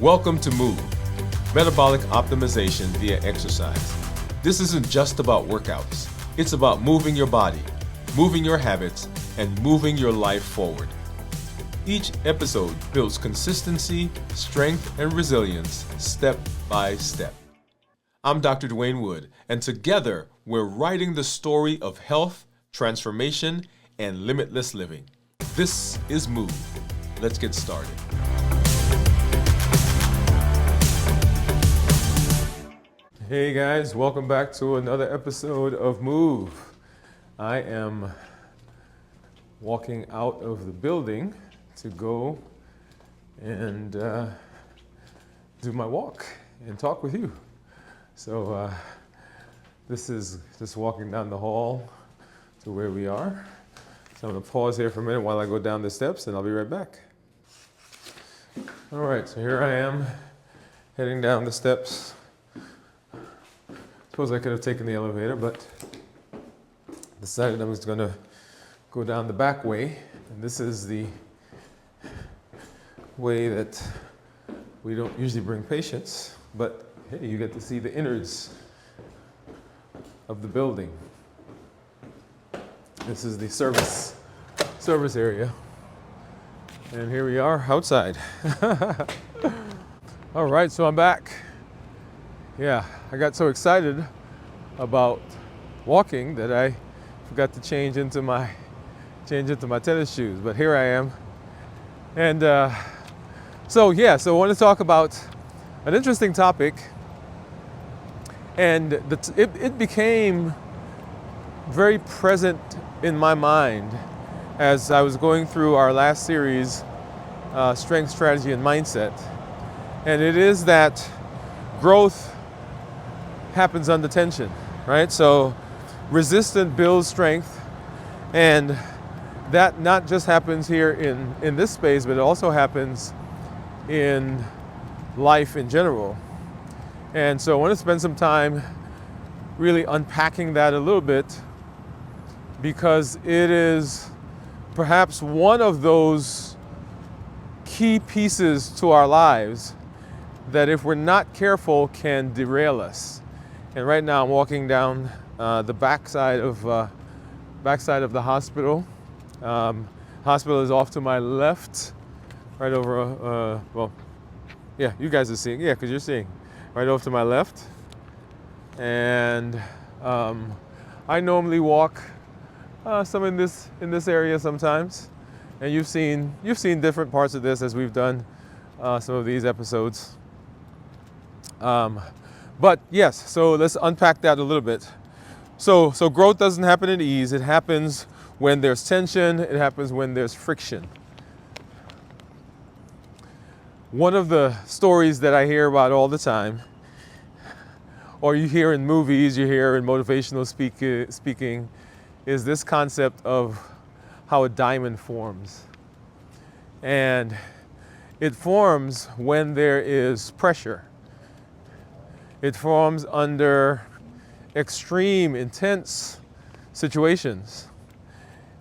Welcome to Move, Metabolic Optimization via Exercise. This isn't just about workouts. It's about moving your body, moving your habits, and moving your life forward. Each episode builds consistency, strength, and resilience step by step. I'm Dr. Dwain Woode, and together we're writing the story of health, transformation, and limitless living. This is Move. Let's get started. Hey guys, welcome back to another episode of Move. I am walking out of the building to go and do my walk and talk with you. So this is just walking down the hall to where we are. So I'm going to pause here for a minute while I go down the steps and I'll be right back. All right, so here I am heading down the steps. Suppose I could have taken the elevator, but decided I was going to go down the back way. And this is the way that we don't usually bring patients, but hey, you get to see the innards of the building. This is the service area. And here we are outside. All right, so I'm back. Yeah, I got so excited about walking that I forgot to change into my tennis shoes, but here I am. And so I want to talk about an interesting topic, and it became very present in my mind as I was going through our last series, Strength, Strategy, and Mindset. And it is that growth happens under tension, right? So resistance builds strength, and that not just happens here in this space, but it also happens in life in general. And so I want to spend some time really unpacking that a little bit, because it is perhaps one of those key pieces to our lives that, if we're not careful, can derail us. And right now I'm walking down the backside of the hospital. Hospital is off to my left, right over, you guys are seeing, because you're seeing, right off to my left. And I normally walk some in this area sometimes. And you've seen different parts of this as we've done some of these episodes. But yes, so let's unpack that a little bit. So growth doesn't happen at ease. It happens when there's tension. It happens when there's friction. One of the stories that I hear about all the time, or you hear in movies, you hear in motivational speaking, is this concept of how a diamond forms. And it forms when there is pressure. It forms under extreme, intense situations.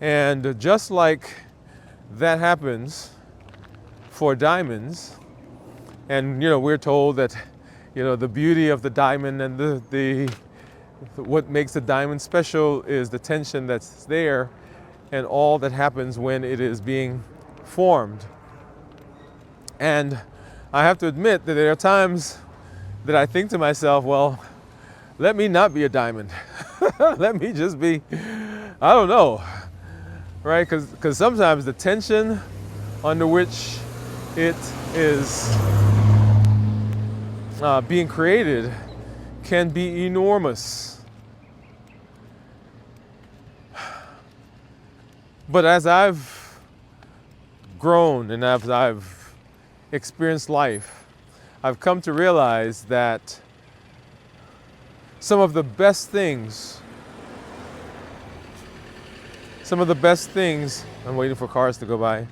And just like that happens for diamonds, and we're told that the beauty of the diamond and the what makes the diamond special is the tension that's there and all that happens when it is being formed. And I have to admit that there are times that I think to myself, well, let me not be a diamond. Let me just be, I don't know, right? Because sometimes the tension under which it is being created can be enormous. But as I've grown and as I've experienced life, I've come to realize that some of the best things, I'm waiting for cars to go by,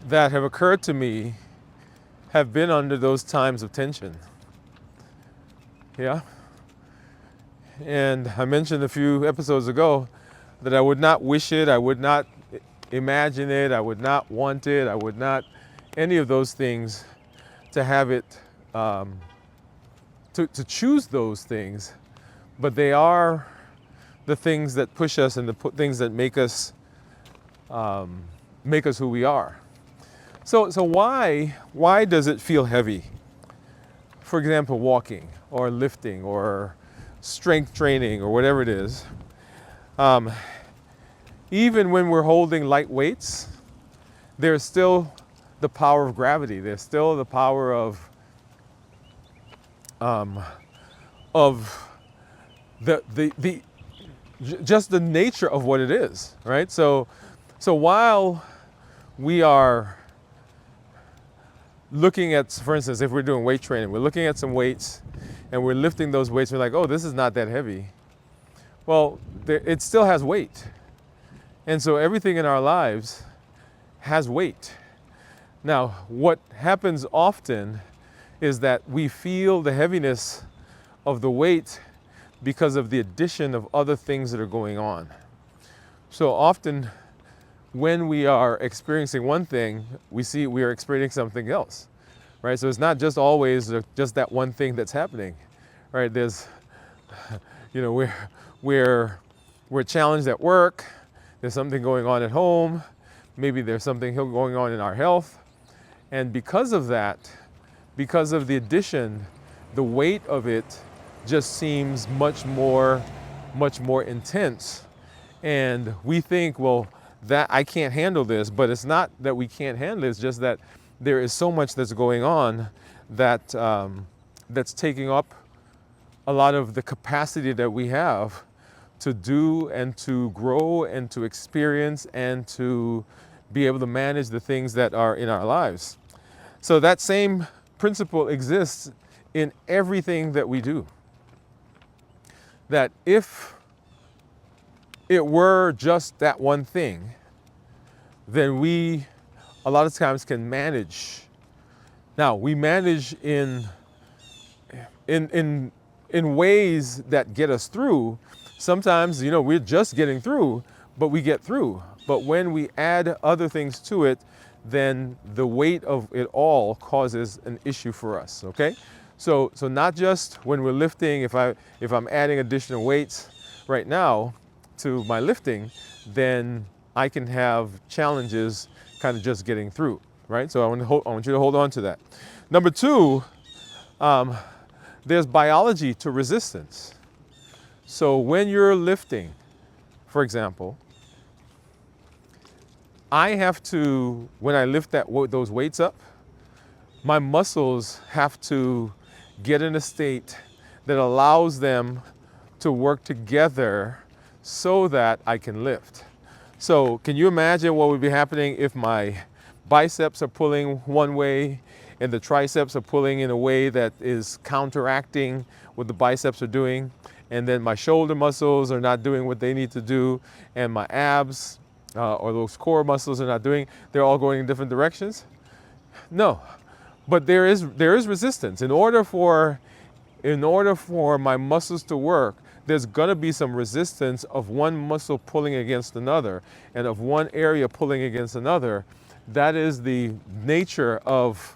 that have occurred to me have been under those times of tension. Yeah? And I mentioned a few episodes ago that I would not wish it, I would not imagine it, I would not want it, I would not any of those things to have it, to choose those things, but they are the things that push us and the things that make us who we are. So why does it feel heavy? For example, walking or lifting or strength training or whatever it is. Even when we're holding light weights, there's still the power of gravity. There's still the power of just the nature of what it is, right? So while we are looking at, for instance, if we're doing weight training, we're looking at some weights and we're lifting those weights, we're like, oh, this is not that heavy. Well, it still has weight. And so everything in our lives has weight. Now, what happens often is that we feel the heaviness of the weight because of the addition of other things that are going on. So often when we are experiencing one thing, we are experiencing something else, right? So it's not just always just that one thing that's happening, right? There's, we're challenged at work. There's something going on at home. Maybe there's something going on in our health. And because of that, because of the addition, the weight of it just seems much more intense. And we think, well, that I can't handle this, but it's not that we can't handle it. It's just that there is so much that's going on that that's taking up a lot of the capacity that we have to do and to grow and to experience and to be able to manage the things that are in our lives. So that same principle exists in everything that we do. That if it were just that one thing, then we a lot of times can manage. Now, we manage in ways that get us through. Sometimes, we're just getting through, but we get through. But when we add other things to it, then the weight of it all causes an issue for us, okay? So not just when we're lifting, if I'm adding additional weights right now to my lifting, then I can have challenges kind of just getting through, right? So I want you to hold on to that. Number two, there's biology to resistance. So when you're lifting, for example, I have to, when I lift those weights up, my muscles have to get in a state that allows them to work together so that I can lift. So can you imagine what would be happening if my biceps are pulling one way and the triceps are pulling in a way that is counteracting what the biceps are doing, and then my shoulder muscles are not doing what they need to do, and my abs or those core muscles are not doing, they're all going in different directions? No, but there is resistance. In order for my muscles to work, there's going to be some resistance of one muscle pulling against another and of one area pulling against another. That is the nature of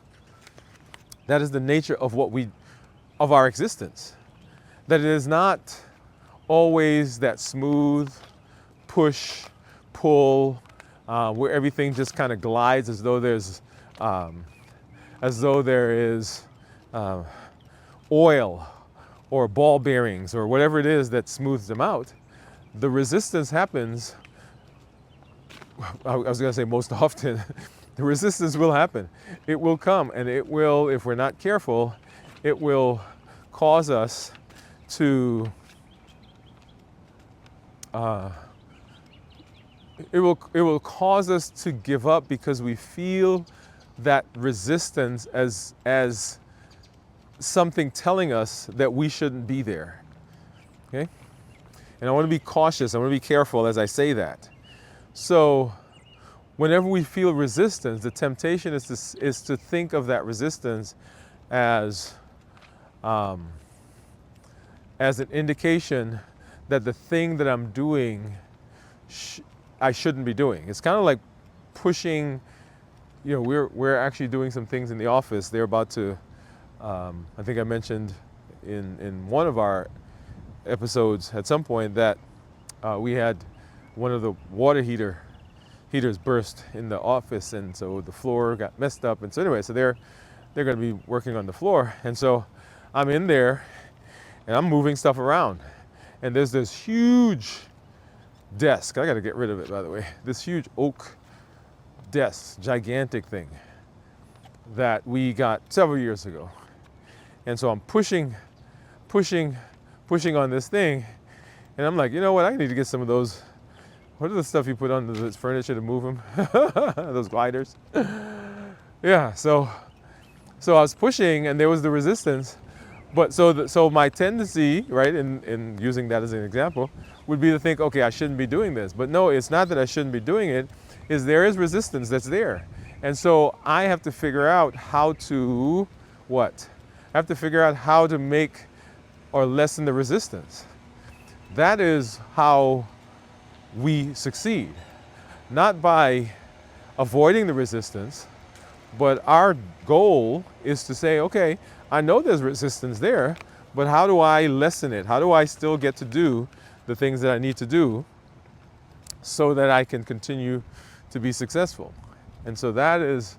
of our existence. That it is not always that smooth push, pull, where everything just kind of glides as though there is oil or ball bearings or whatever it is that smooths them out. The resistance happens, I was going to say most often, the resistance will happen. It will come, and it will, if we're not careful, it will cause us to it will cause us to give up because we feel that resistance as something telling us that we shouldn't be there. Okay? And I want to be cautious, I want to be careful as I say that. So whenever we feel resistance, the temptation is to think of that resistance as an indication that the thing that I'm doing I shouldn't be doing. It's kind of like pushing we're actually doing some things in the office. They're about to, I think I mentioned in one of our episodes at some point that we had one of the water heaters burst in the office, and so the floor got messed up. And so anyway, so they're going to be working on the floor, and so I'm in there and I'm moving stuff around, and there's this huge desk. I got to get rid of it, by the way. This huge oak desk, gigantic thing that we got several years ago. And so I'm pushing on this thing, and I'm like, you know what? I need to get some of those. What are the stuff you put on this furniture to move them? Those gliders. Yeah. So I was pushing, and there was the resistance. But so my tendency, right, in using that as an example, would be to think, okay, I shouldn't be doing this. But no, it's not that I shouldn't be doing it. Is there is resistance that's there, and so I have to figure out how to what? I have to figure out how to make or lessen the resistance. That is how we succeed, not by avoiding the resistance, but our goal is to say, okay, I know there's resistance there, but how do I lessen it? How do I still get to do the things that I need to do so that I can continue to be successful? And so that is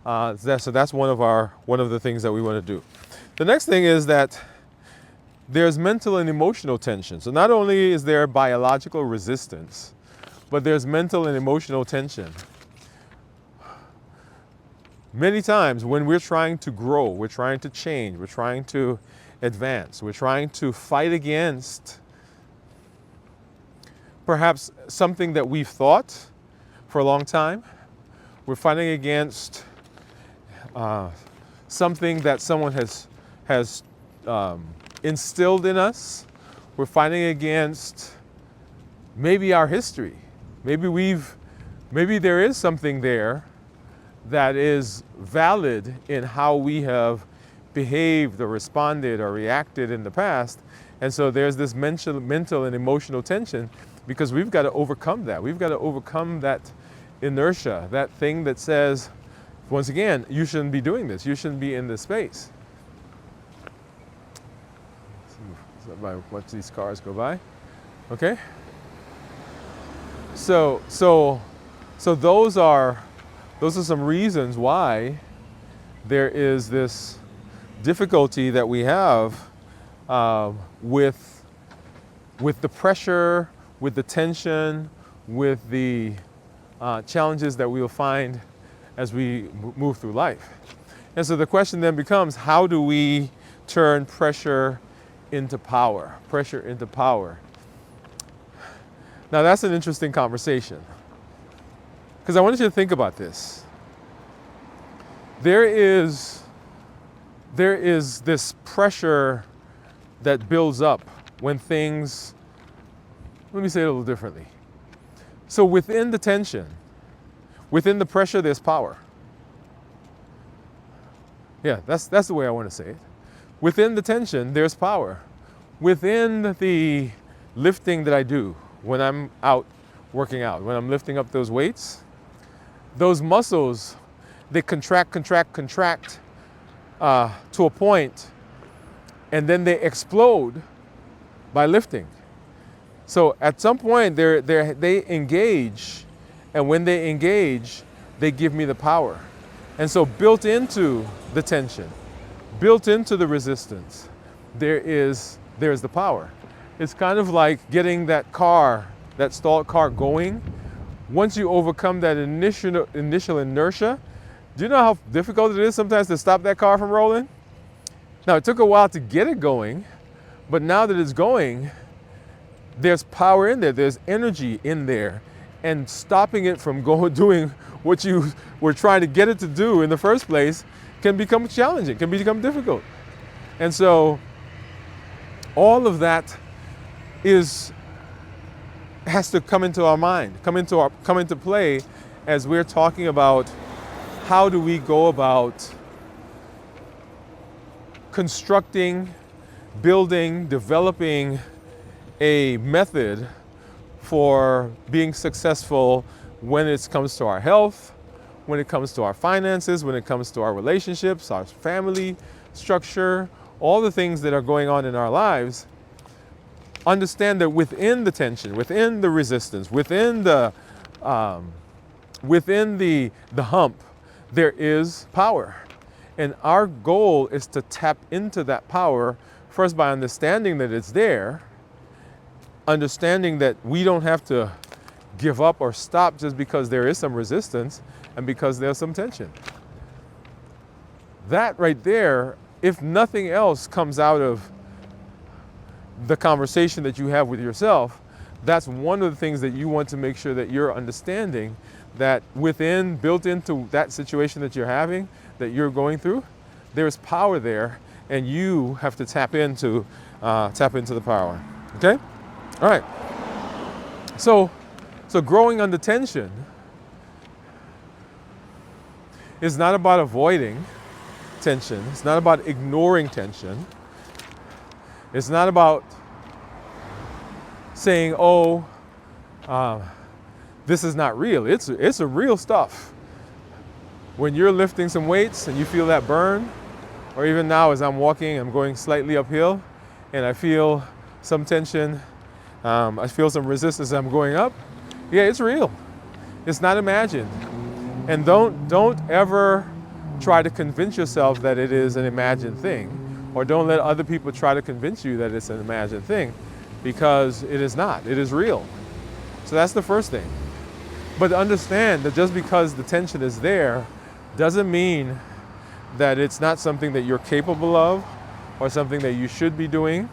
that's one of the things that we want to do. The next thing is that there's mental and emotional tension. So not only is there biological resistance, but there's mental and emotional tension. Many times when we're trying to grow, we're trying to change, we're trying to advance, we're trying to fight against perhaps something that we've thought for a long time. We're fighting against something that someone has instilled in us. We're fighting against maybe our history. Maybe there is something there that is valid in how we have behaved or responded or reacted in the past. And so there's this mental and emotional tension because we've got to overcome that. We've got to overcome that inertia, that thing that says, once again, you shouldn't be doing this. You shouldn't be in this space. Watch these cars go by. Okay? So those are some reasons why there is this difficulty that we have with the pressure, with the tension, with the challenges that we will find as we move through life. And so the question then becomes, how do we turn pressure into power? Pressure into power. Now that's an interesting conversation, because I want you to think about this. There is this pressure that builds up when things, let me say it a little differently. So within the tension, within the pressure, there's power. Yeah, that's the way I want to say it. Within the tension, there's power. Within the lifting that I do when I'm out working out, when I'm lifting up those weights, those muscles, they contract to a point, and then they explode by lifting. So at some point, they engage, and when they engage, they give me the power. And so built into the tension, built into the resistance, there's the power. It's kind of like getting that stalled car going. Once you overcome that initial inertia, do you know how difficult it is sometimes to stop that car from rolling? Now, it took a while to get it going, but now that it's going, there's power in there, there's energy in there, and stopping it from doing what you were trying to get it to do in the first place can become challenging, can become difficult. And so all of that has to come into our mind, come into play as we're talking about how do we go about constructing, building, developing a method for being successful when it comes to our health, when it comes to our finances, when it comes to our relationships, our family structure, all the things that are going on in our lives, understand that within the tension, within the resistance, within the hump, there is power. And our goal is to tap into that power first by understanding that it's there, understanding that we don't have to give up or stop just because there is some resistance and because there's some tension. That right there, if nothing else comes out of the conversation that you have with yourself, that's one of the things that you want to make sure that you're understanding, that built into that situation that you're having, that you're going through, there's power there, and you have to tap into the power. Okay? All right. So growing under tension is not about avoiding tension. It's not about ignoring tension. It's not about saying, oh, this is not real. It's a real stuff. When you're lifting some weights and you feel that burn, or even now as I'm walking, I'm going slightly uphill and I feel some tension, I feel some resistance as I'm going up, yeah, it's real. It's not imagined. And don't ever try to convince yourself that it is an imagined thing, or don't let other people try to convince you that it's an imagined thing, because it is not. It is real. So that's the first thing. But understand that just because the tension is there doesn't mean that it's not something that you're capable of, or something that you should be doing,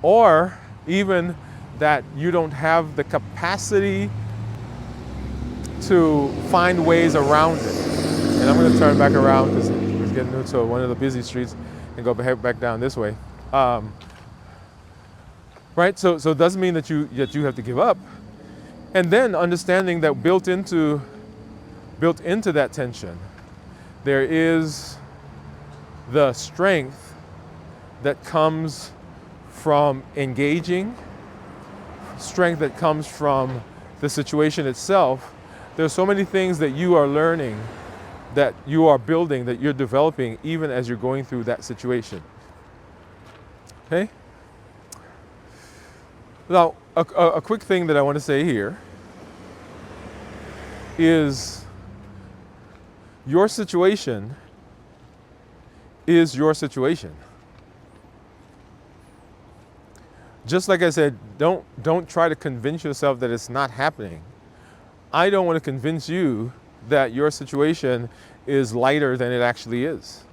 or even that you don't have the capacity to find ways around it. And I'm going to turn back around because it's getting into one of the busy streets and go back down this way. Right? So it doesn't mean that you have to give up. And then understanding that built into that tension, there is the strength that comes from engaging, strength that comes from the situation itself. There's so many things that you are learning, that you are building, that you're developing, even as you're going through that situation. Okay? Now, a quick thing that I want to say here is your situation is your situation. Just like I said, don't try to convince yourself that it's not happening. I don't want to convince you that your situation is lighter than it actually is.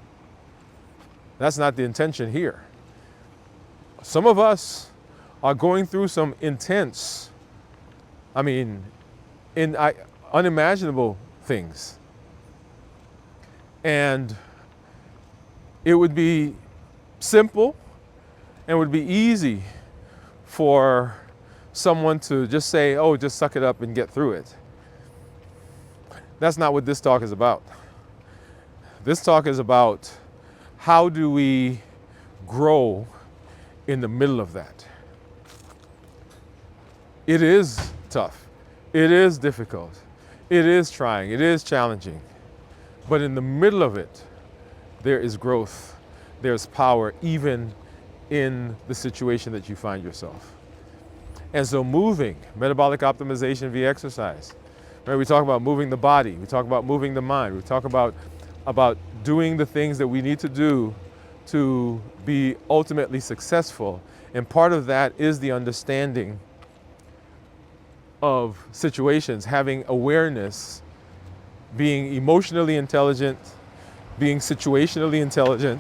That's not the intention here. Some of us are going through some intense, unimaginable things. And it would be simple and would be easy for someone to just say, oh, just suck it up and get through it. That's not what this talk is about. This talk is about how do we grow in the middle of that. It is tough. It is difficult. It is trying. It is challenging. But in the middle of it, there is growth. There's power, even in the situation that you find yourself. And so moving, metabolic optimization via exercise. Right? We talk about moving the body. We talk about moving the mind. We talk about doing the things that we need to do to be ultimately successful. And part of that is the understanding of situations, having awareness, being emotionally intelligent, being situationally intelligent.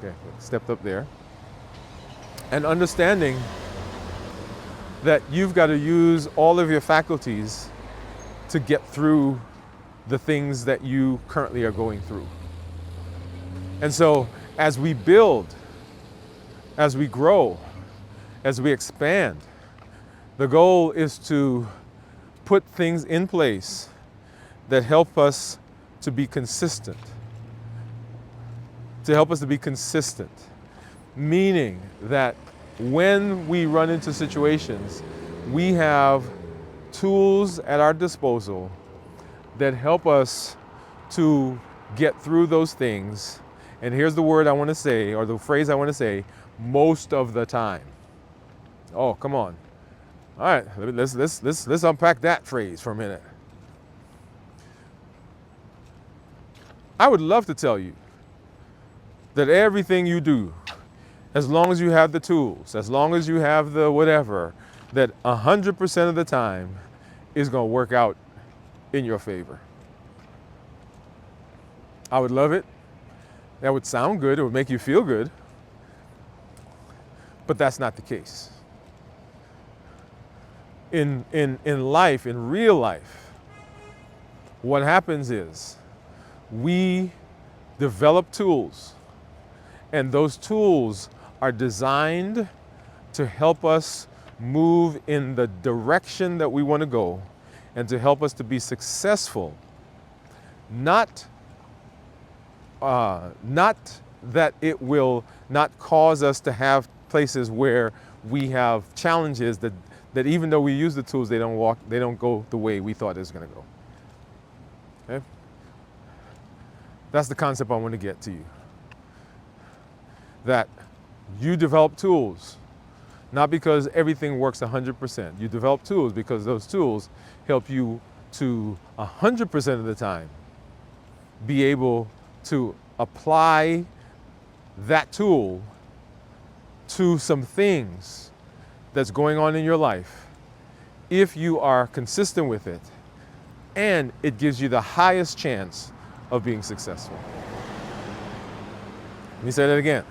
Okay, stepped up there. And understanding that you've got to use all of your faculties to get through the things that you currently are going through. And so as we build, as we grow, as we expand, the goal is to put things in place that help us to be consistent. To help us to be consistent. Meaning that when we run into situations, we have tools at our disposal that help us to get through those things. And here's the word I want to say, or the phrase I want to say, most of the time. Oh, come on. All right, let's unpack that phrase for a minute. I would love to tell you that everything you do, as long as you have the tools, as long as you have the whatever, that 100% of the time is going to work out in your favor. I would love it. That would sound good. It would make you feel good. But that's not the case. In life, in real life, what happens is we develop tools, and those tools are designed to help us move in the direction that we want to go and to help us to be successful. Not that it will not cause us to have places where we have challenges that even though we use the tools, they don't go the way we thought it was going to go. Okay? That's the concept I want to get to you. That you develop tools, not because everything works 100%. You develop tools because those tools help you to 100% of the time be able to apply that tool to some things that's going on in your life if you are consistent with it, and it gives you the highest chance of being successful. Let me say that again.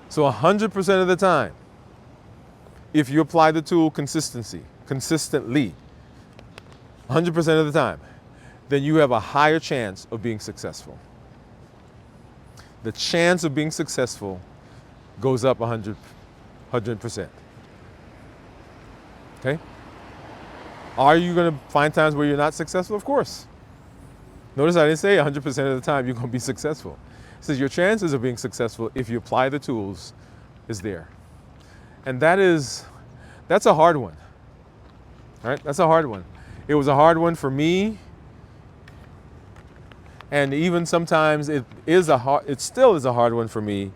So 100% of the time, if you apply the tool consistently, 100% of the time, then you have a higher chance of being successful. The chance of being successful goes up 100%. Okay? Are you going to find times where you're not successful? Of course. Notice I didn't say 100% of the time you're going to be successful. It says your chances of being successful if you apply the tools is there. And that's a hard one. All right? That's a hard one. It was a hard one for me. And even sometimes it still is a hard one for me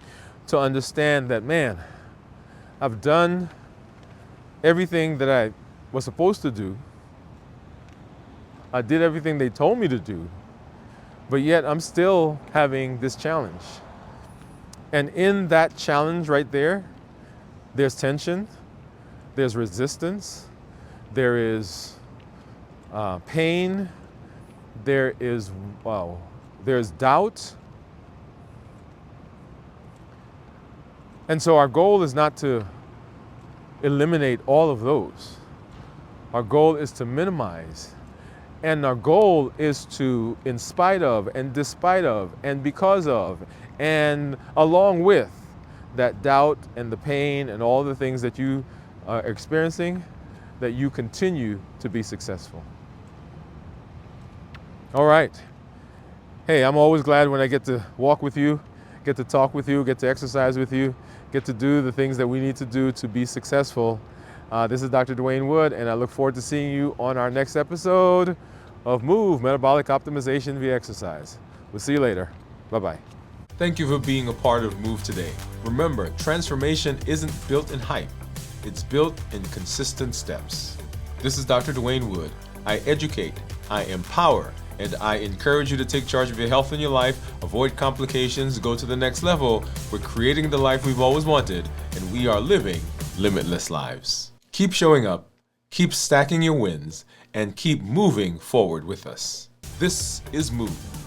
to understand that, man, I've done everything that I was supposed to do. I did everything they told me to do, but yet I'm still having this challenge. And in that challenge right there, there's tension, there's resistance, there is pain, there's doubt. And so our goal is not to eliminate all of those. Our goal is to minimize. And our goal is to, in spite of, and despite of, and because of, and along with that doubt and the pain and all the things that you are experiencing, that you continue to be successful. All right. Hey, I'm always glad when I get to walk with you, get to talk with you, get to exercise with you, get to do the things that we need to do to be successful. This is Dr. Dwain Woode, and I look forward to seeing you on our next episode of Move, Metabolic Optimization via Exercise. We'll see you later. Bye-bye. Thank you for being a part of Move today. Remember, transformation isn't built in hype. It's built in consistent steps. This is Dr. Dwain Woode. I educate, I empower, and I encourage you to take charge of your health and your life, avoid complications, go to the next level. We're creating the life we've always wanted, and we are living limitless lives. Keep showing up, keep stacking your wins, and keep moving forward with us. This is Move.